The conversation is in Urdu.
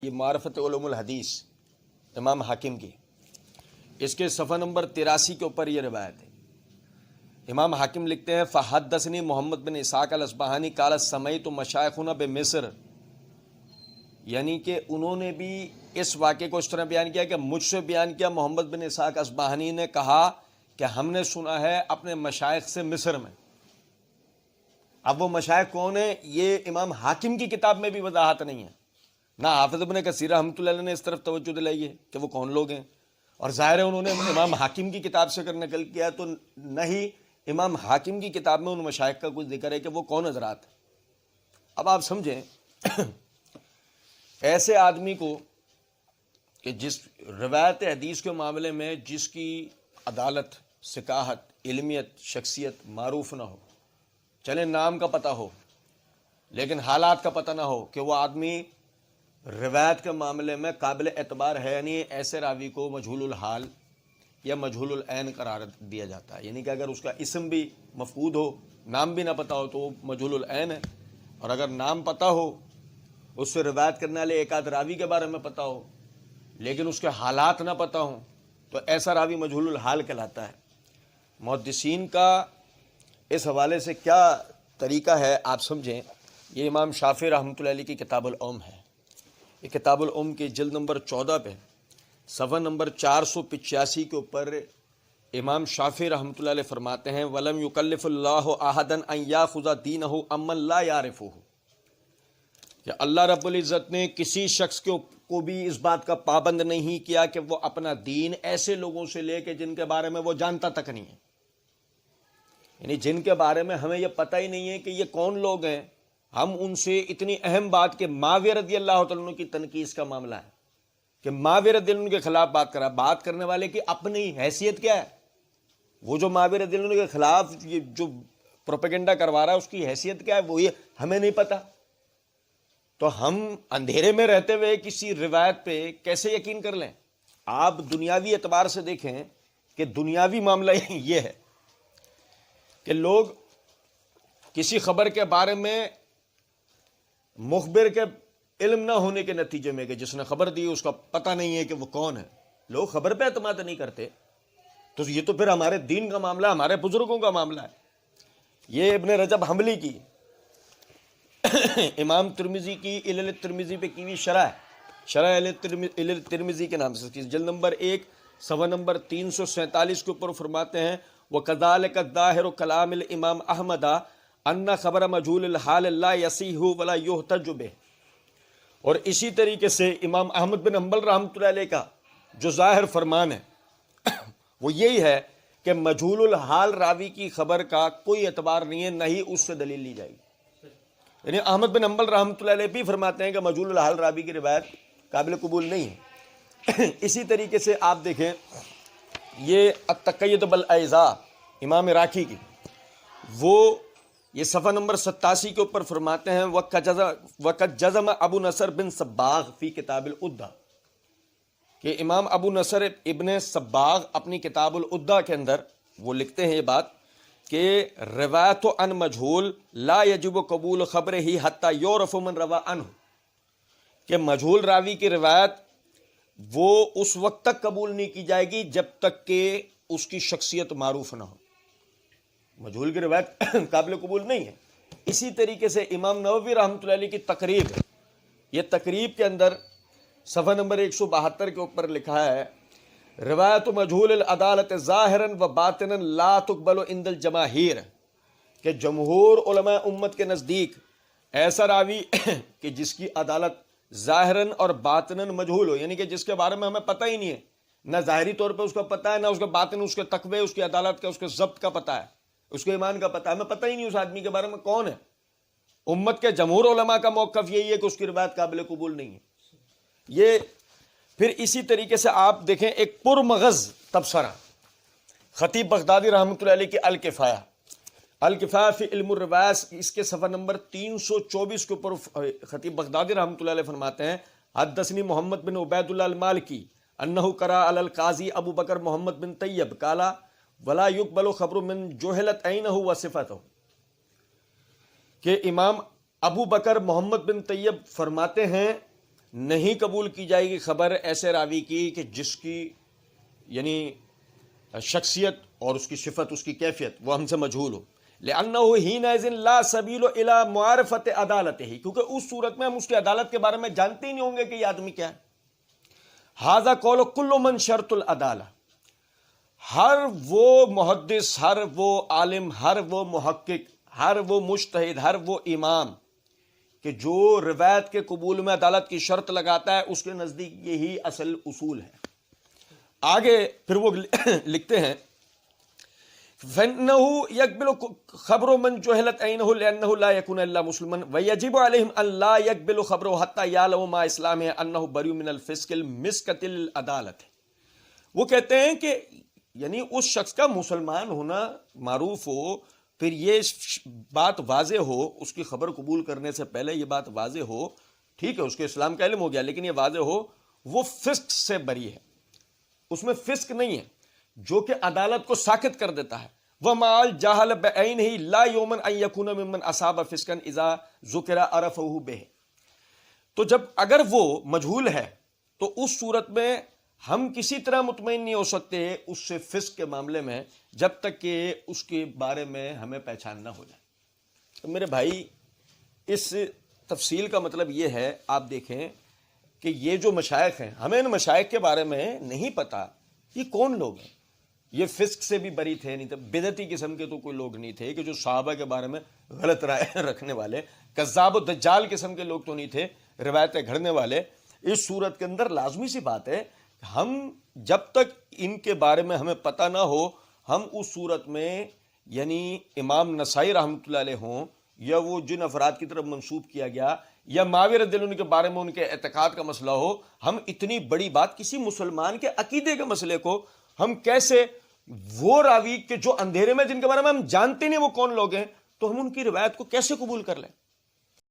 یہ معرفت علوم الحدیث امام حاکم کی، اس کے صفحہ نمبر 83 کے اوپر یہ روایت ہے۔ امام حاکم لکھتے ہیں فحدثنی محمد بن اسحاق الاصبہانی قال سمعت مشایخنا بمصر، یعنی کہ انہوں نے بھی اس واقعے کو اس طرح بیان کیا کہ مجھ سے بیان کیا محمد بن اسحاق اصبہانی نے کہا کہ ہم نے سنا ہے اپنے مشائخ سے مصر میں۔ اب وہ مشائخ کون ہیں یہ امام حاکم کی کتاب میں بھی وضاحت نہیں ہے، نہ حافظ ابن کثیر رحمۃ اللہ علیہ نے اس طرف توجہ دلائی ہے کہ وہ کون لوگ ہیں، اور ظاہر ہے انہوں نے امام حاکم کی کتاب سے اگر نقل کیا تو نہ ہی امام حاکم کی کتاب میں ان مشائخ کا کچھ ذکر ہے کہ وہ کون حضرات ہیں۔ اب آپ سمجھیں ایسے آدمی کو کہ جس روایت حدیث کے معاملے میں جس کی عدالت، ثقاہت، علمیت، شخصیت معروف نہ ہو، چلے نام کا پتہ ہو لیکن حالات کا پتہ نہ ہو کہ وہ آدمی روایت کے معاملے میں قابل اعتبار ہے، یعنی ایسے راوی کو مجہول الحال یا مجہول العین قرار دیا جاتا ہے، یعنی کہ اگر اس کا اسم بھی مفقود ہو، نام بھی نہ پتہ ہو تو وہ مجہول العین ہے، اور اگر نام پتہ ہو، اس سے روایت کرنے والے ایک آدھ راوی کے بارے میں پتہ ہو لیکن اس کے حالات نہ پتہ ہوں تو ایسا راوی مجہول الحال کہلاتا ہے۔ محدثین کا اس حوالے سے کیا طریقہ ہے آپ سمجھیں، یہ امام شافعی رحمۃ اللہ علیہ کی کتاب الام ہے۔ یہ کتاب الام کی جلد نمبر 14 پہ صفحہ نمبر 485 کے اوپر امام شافعی رحمۃ اللہ علیہ فرماتے ہیں وَلَمْ يُكَلِّفُ اللَّهُ أَحَدًا أَنْ يَأْخُذَ دِينَهُ عَمَّنْ لَا يَعْرِفُهُ، کہ اللہ رب العزت نے کسی شخص کو بھی اس بات کا پابند نہیں کیا کہ وہ اپنا دین ایسے لوگوں سے لے کے جن کے بارے میں وہ جانتا تک نہیں ہے، یعنی جن کے بارے میں ہمیں یہ پتہ ہی نہیں ہے کہ یہ کون لوگ ہیں، ہم ان سے اتنی اہم بات کہ معاویہ رضی اللہ تعالیٰ عنہ کی تنقیص کا معاملہ ہے کہ معاویہ رضی اللہ عنہ کے خلاف بات کرنے والے کی اپنی حیثیت کیا ہے، وہ جو معاویہ رضی اللہ عنہ کے خلاف یہ جو پروپیگنڈا کروا رہا ہے اس کی حیثیت کیا ہے وہ یہ ہمیں نہیں پتہ، تو ہم اندھیرے میں رہتے ہوئے کسی روایت پہ کیسے یقین کر لیں؟ آپ دنیاوی اعتبار سے دیکھیں کہ دنیاوی معاملہ یہ ہے کہ لوگ کسی خبر کے بارے میں مخبر کے علم نہ ہونے کے نتیجے میں کہ جس نے خبر دی اس کا پتہ نہیں ہے کہ وہ کون ہے، لوگ خبر پہ اعتماد نہیں کرتے، تو یہ تو پھر ہمارے دین کا معاملہ، ہمارے بزرگوں کا معاملہ ہے۔ یہ ابن رجب حنبلی کی امام ترمذی کی علل ترمذی پہ کی ہوئی شرح ہے، شرح علل ترمذی کے نام سے، جلد نمبر 1 صفحہ نمبر 347 کے اوپر فرماتے ہیں وَكَذَلِكَ الظَّاهِرُ كَلَامِ الْإِمَامِ أَحْمَدَ أَنَّ خَبَرَ مَجْهُولِ الْحَالِ لَا يَصِحُّ وَلَا يُحْتَجُّ بِهِ، اور اسی طریقے سے امام احمد بن حنبل رحمۃ اللہ علیہ کا جو ظاہر فرمان ہے وہ یہی ہے کہ مجہول الحال راوی کی خبر کا کوئی اعتبار نہیں ہے، نہ ہی اس سے دلیل لی جائے گی، یعنی احمد بن حنبل رحمۃ اللہ علیہ بھی فرماتے ہیں کہ مجہول الحال راوی کی روایت قابل قبول نہیں ہے۔ اسی طریقے سے آپ دیکھیں یہ التقید بالاعضاء امام عراقی کی، وہ یہ صفحہ نمبر 87 کے اوپر فرماتے ہیں وقد جزم ابو نصر بن صباغ فی کتاب العدہ، کہ امام ابو نصر ابن صباغ اپنی کتاب العدہ کے اندر وہ لکھتے ہیں یہ بات کہ روایت عن مجہول لا یجب قبول خبر ہی حتی یعرف من روا عنہ، کہ مجہول راوی کی روایت وہ اس وقت تک قبول نہیں کی جائے گی جب تک کہ اس کی شخصیت معروف نہ ہو، مجہول کی روایت قابل قبول نہیں ہے۔ اسی طریقے سے امام نووی رحمۃ اللہ علیہ کی تقریب، یہ تقریب کے اندر صفحہ نمبر 172 کے اوپر لکھا ہے روایت مجہول العدالت ظاہراً و باطناً لا تقبل عند الجماہیر، کہ جمہور علماء امت کے نزدیک ایسا راوی کہ جس کی عدالت ظاہراً اور باطناً مجہول ہو، یعنی کہ جس کے بارے میں ہمیں پتہ ہی نہیں ہے، نہ ظاہری طور پہ اس کا پتہ ہے، نہ اس کے باطن، اس کے تقوی، اس کی عدالت کا، اس کے ضبط کا پتہ ہے، اس کے ایمان کا پتہ ہے، ہمیں پتہ ہی نہیں اس آدمی کے بارے میں کون ہے۔ امت کے جمہور علماء کا موقف یہی ہے کہ اس کی روایت قابل قبول نہیں ہے۔ یہ پھر اسی طریقے سے آپ دیکھیں ایک پرمغز تبصرہ خطیب بغدادی رحمۃ اللہ علیہ کی الکفایہ، الکفایہ فی علم الروایت، اس کے صفحہ نمبر 324 کے اوپر خطیب بغدادی رحمۃ اللہ علیہ فرماتے ہیں حدثنی محمد بن عبید اللہ المالکی انہ قرأ علی القاضی ابو بکر محمد بن طیب قال ولا یقبل خبر من جہلت عینہ و صفتہ، کہ امام ابو بکر محمد بن طیب فرماتے ہیں نہیں قبول کی جائے گی خبر ایسے راوی کی کہ جس کی یعنی شخصیت اور اس کی صفت، اس کی کیفیت وہ ہم سے مجہول ہو. لأنه حينئذ لا سبيل إلى معرفة عدالته، کیونکہ اس صورت میں ہم اس کی عدالت کے بارے میں جانتے ہی نہیں ہوں گے کہ یہ آدمی کیا ہے. ھذا قول کل من شرط العدالہ، ہر وہ محدث، ہر وہ عالم، ہر وہ محقق، ہر وہ مجتہد، ہر وہ امام کہ جو روایت کے قبول میں عدالت کی شرط لگاتا ہے، اس کے نزدیک یہی اصل اصول ہے. آگے پھر وہ لکھتے ہیں فَإِنَّهُ يَقْبِلُ خَبْرُ مَنْ جُهِلَتْ عَيْنُهُ لِأَنَّهُ لَا يَكُونُ إِلَّا مُسْلِمًا وَيَجِبُ عَلَيْهِمْ أَنْ لَا يَقْبِلُ خَبْرَهُ حَتَّى يَعْلَمُوا مَعَ إِسْلَامِهِ أَنَّهُ بَرِيءٌ مِنَ الْفِسْقِ الْمِسْكَةِ الْعَدَالَةِ. وہ کہتے ہیں کہ یعنی اس شخص کا مسلمان ہونا معروف ہو، پھر یہ بات واضح ہو، اس کی خبر قبول کرنے سے پہلے یہ بات واضح ہو، ٹھیک ہے اس کے اسلام کا علم ہو گیا، لیکن یہ واضح ہو وہ فسق سے بری ہے، اس میں فسق نہیں ہے جو کہ عدالت کو ساکت کر دیتا ہے. وَمَعَ الْجَهَلَ بِعَيْنِهِ لَا يُؤْمَنُ أَن يَكُونَ مِمَّنْ أَصَابَ فِسْقًا إِذَا ذُكِرَ عَرَفَهُ بِهِ. تو جب اگر وہ مجہول ہے تو اس صورت میں ہم کسی طرح مطمئن نہیں ہو سکتے اس سے فسق کے معاملے میں جب تک کہ اس کے بارے میں ہمیں پہچان نہ ہو جائے. تو میرے بھائی اس تفصیل کا مطلب یہ ہے، آپ دیکھیں کہ یہ جو مشائخ ہیں، ہمیں ان مشائخ کے بارے میں نہیں پتا یہ کون لوگ ہیں. یہ فسق سے بھی بری تھے، نہیں تھے بدعتی قسم کے تو کوئی لوگ نہیں تھے کہ جو صحابہ کے بارے میں غلط رائے رکھنے والے، کذاب و دجال قسم کے لوگ تو نہیں تھے، روایتیں گھڑنے والے. اس صورت کے اندر لازمی سی بات ہے ہم جب تک ان کے بارے میں ہمیں پتہ نہ ہو، ہم اس صورت میں یعنی امام نسائی رحمۃ اللہ علیہ ہوں یا وہ جن افراد کی طرف منسوب کیا گیا یا معاویہ رضی اللہ عنہ کے بارے میں ان کے اعتقاد کا مسئلہ ہو، ہم اتنی بڑی بات کسی مسلمان کے عقیدے کے مسئلے کو ہم کیسے وہ راوی کے جو اندھیرے میں جن کے بارے میں ہم جانتے نہیں وہ کون لوگ ہیں، تو ہم ان کی روایت کو کیسے قبول کر لیں؟